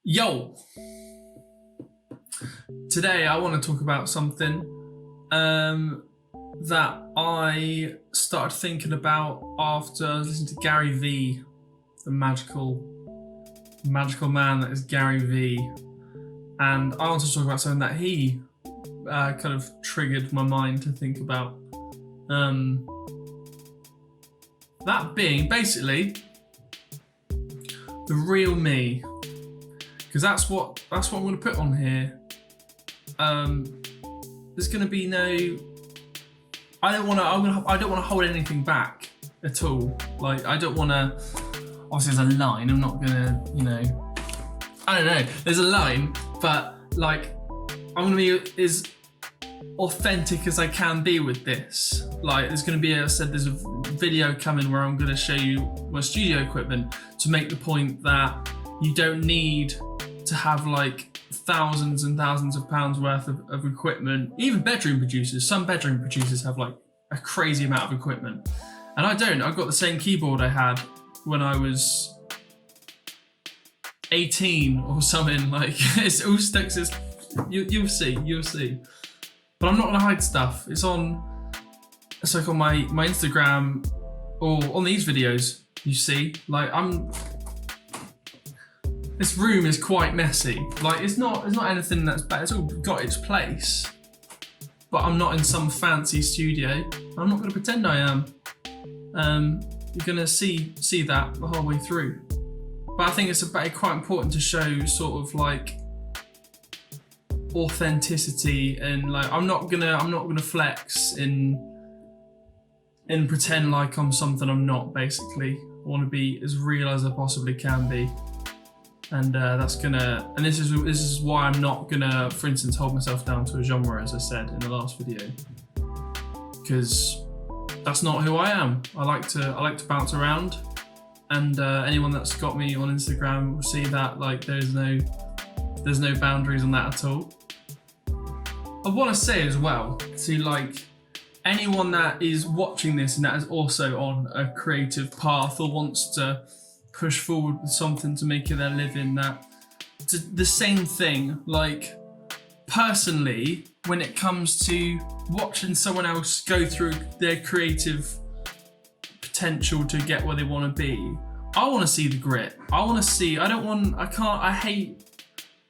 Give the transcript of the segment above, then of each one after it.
Yo! Today I want to talk about something that I started thinking about after listening to Gary Vee, the magical man that is Gary Vee. And I want to talk about something that he kind of triggered my mind to think about. That being basically the real me. Because that's what I'm going to put on here. There's going to be no. I don't want to hold anything back at all. Like I don't want to. Obviously, there's a line. I'm not going to, I don't know. There's a line, but like I'm going to be as authentic as I can be with this. Like there's going to be, as I said, there's a video coming where I'm going to show you my studio equipment to make the point that you don't need to have like thousands and thousands of pounds worth of equipment. Even bedroom producers, some bedroom producers have like a crazy amount of equipment. And I don't. I've got the same keyboard I had when I was 18 or something. Like it's all sticks. You'll see. But I'm not gonna hide stuff. It's like on my Instagram or on these videos. You see, like this room is quite messy. Like it's not anything that's bad. It's all got its place. But I'm not in some fancy studio. I'm not going to pretend I am. You're going to see that the whole way through. But I think it's quite important to show sort of like authenticity and like I'm not gonna flex and pretend like I'm something I'm not. Basically, I want to be as real as I possibly can be. And this is why I'm not gonna, for instance, hold myself down to a genre, as I said in the last video, because that's not who I am. I like to bounce around, and anyone that's got me on Instagram will see that like there's no boundaries on that at all. I want to say as well to like anyone that is watching this and that is also on a creative path or wants to push forward with something to make it their living, that the same thing. Like personally, when it comes to watching someone else go through their creative potential to get where they want to be, I want to see the grit.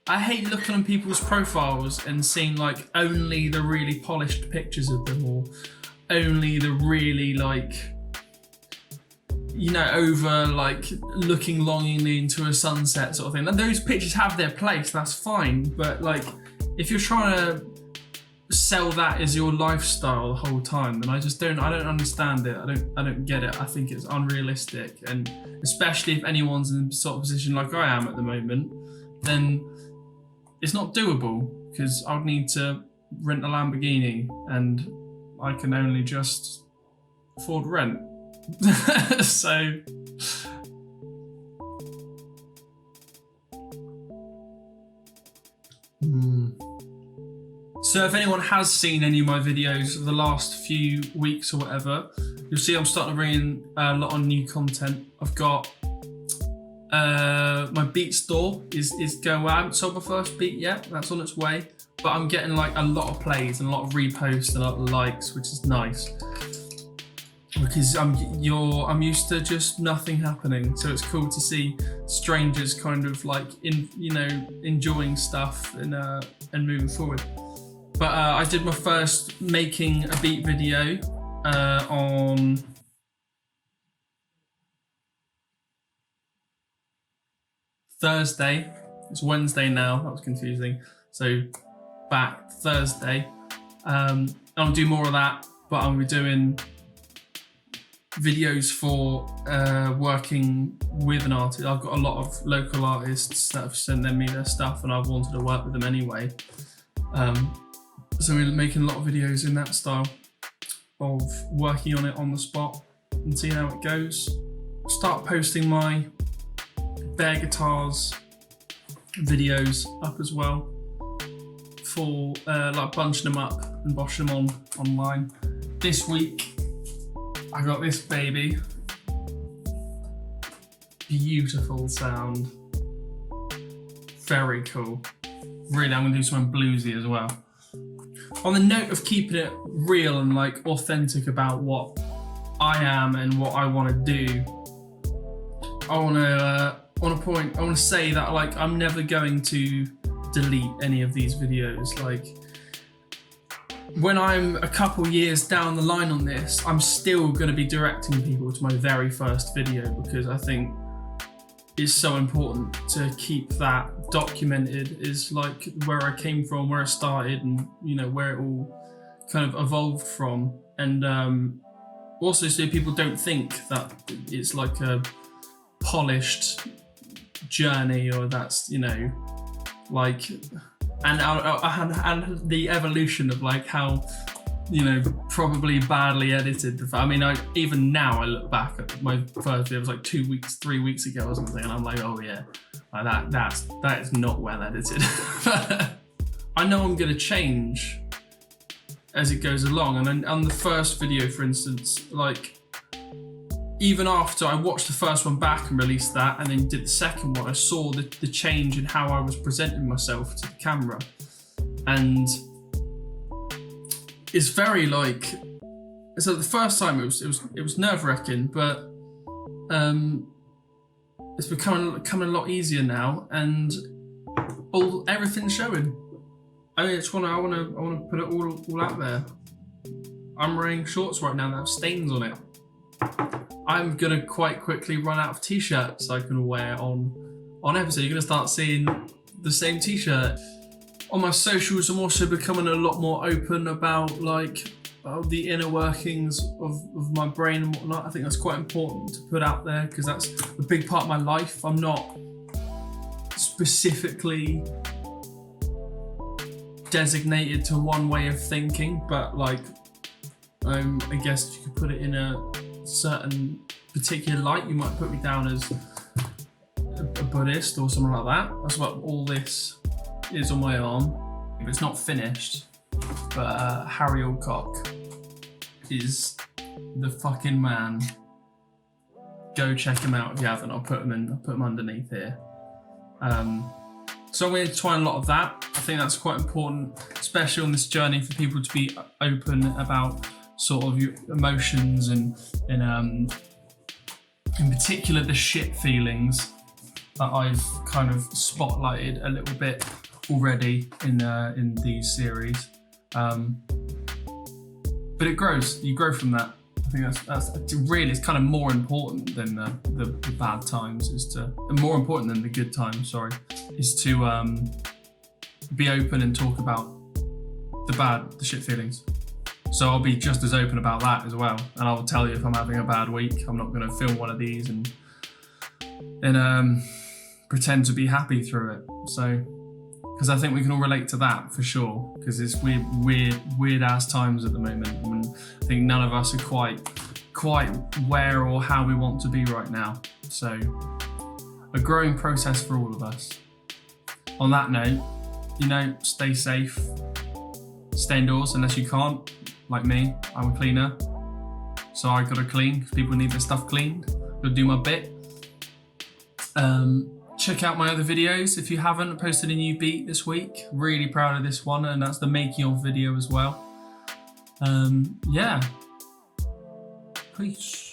I hate looking on people's profiles and seeing like only the really polished pictures of them, or only the really like over like looking longingly into a sunset sort of thing. And those pictures have their place, that's fine. But like if you're trying to sell that as your lifestyle the whole time, then I don't understand it. I don't get it. I think it's unrealistic. And especially if anyone's in the sort of position like I am at the moment, then it's not doable, because I would need to rent a Lamborghini and I can only just afford rent. So if anyone has seen any of my videos of the last few weeks or whatever, you'll see I'm starting to bring in a lot of new content. I've got my beat store is going well. I haven't sold my first beat yet, that's on its way, but I'm getting like a lot of plays and a lot of reposts and a lot of likes, which is nice. Because I'm used to just nothing happening, so it's cool to see strangers kind of like enjoying stuff and moving forward. But I did my first making a beat video on Thursday. It's Wednesday now. That was confusing. So back Thursday. I'll do more of that, but I'll be doing videos for working with an artist. I've got a lot of local artists that have sent me their stuff, and I've wanted to work with them anyway. So we're making a lot of videos in that style of working on it on the spot and seeing how it goes. Start posting my bare guitars videos up as well. for like bunching them up and washing them online. This week, I got this baby. Beautiful sound. Very cool. Really, I'm gonna do something bluesy as well. On the note of keeping it real and like authentic about what I am and what I want to do, I want to say that like I'm never going to delete any of these videos. Like when I'm a couple years down the line on this, I'm still going to be directing people to my very first video, because I think it's so important to keep that documented, is like where I came from, where I started, and you know where it all kind of evolved from. And also so people don't think that it's like a polished journey, or that's, you know, like, and the evolution of like how, you know, probably badly edited. I mean, even now I look back at my first video, it was like 3 weeks ago or something, and I'm like, oh yeah, like that is not well edited. I know I'm gonna change as it goes along, and then on the first video, for instance, like even after I watched the first one back and released that, and then did the second one, I saw the change in how I was presenting myself to the camera, and it's very like, so the first time it was nerve-wracking, but it's becoming a lot easier now, and everything's showing. I mean, I want to put it all out there. I'm wearing shorts right now that have stains on it. I'm gonna quite quickly run out of t-shirts I can wear on episode. You're gonna start seeing the same t-shirt. On my socials, I'm also becoming a lot more open about like the inner workings of my brain and whatnot. I think that's quite important to put out there, because that's a big part of my life. I'm not specifically designated to one way of thinking, but like I guess you could put it in a certain particular light. You might put me down as a Buddhist or something like that. That's what all this is on my arm. It's not finished, but Harry Alcock is the fucking man. Go check him out if you haven't. I'll put him underneath here. So I'm going to try a lot of that. I think that's quite important, especially on this journey, for people to be open about sort of your emotions and in particular the shit feelings that I've kind of spotlighted a little bit already in these series. But it grows. You grow from that. I think that's really, it's kind of more important than the bad times, more important than the good times, sorry, is to be open and talk about the shit feelings. So I'll be just as open about that as well, and I will tell you if I'm having a bad week. I'm not going to film one of these and pretend to be happy through it. So, because I think we can all relate to that for sure, because it's weird ass times at the moment, and I think none of us are quite where or how we want to be right now. So, a growing process for all of us. On that note, you know, stay safe, stay indoors unless you can't. Like me, I'm a cleaner, so I gotta clean because people need their stuff cleaned. Gotta do my bit. Check out my other videos if you haven't. I posted a new beat this week. Really proud of this one, and that's the making of video as well. Yeah. Peace.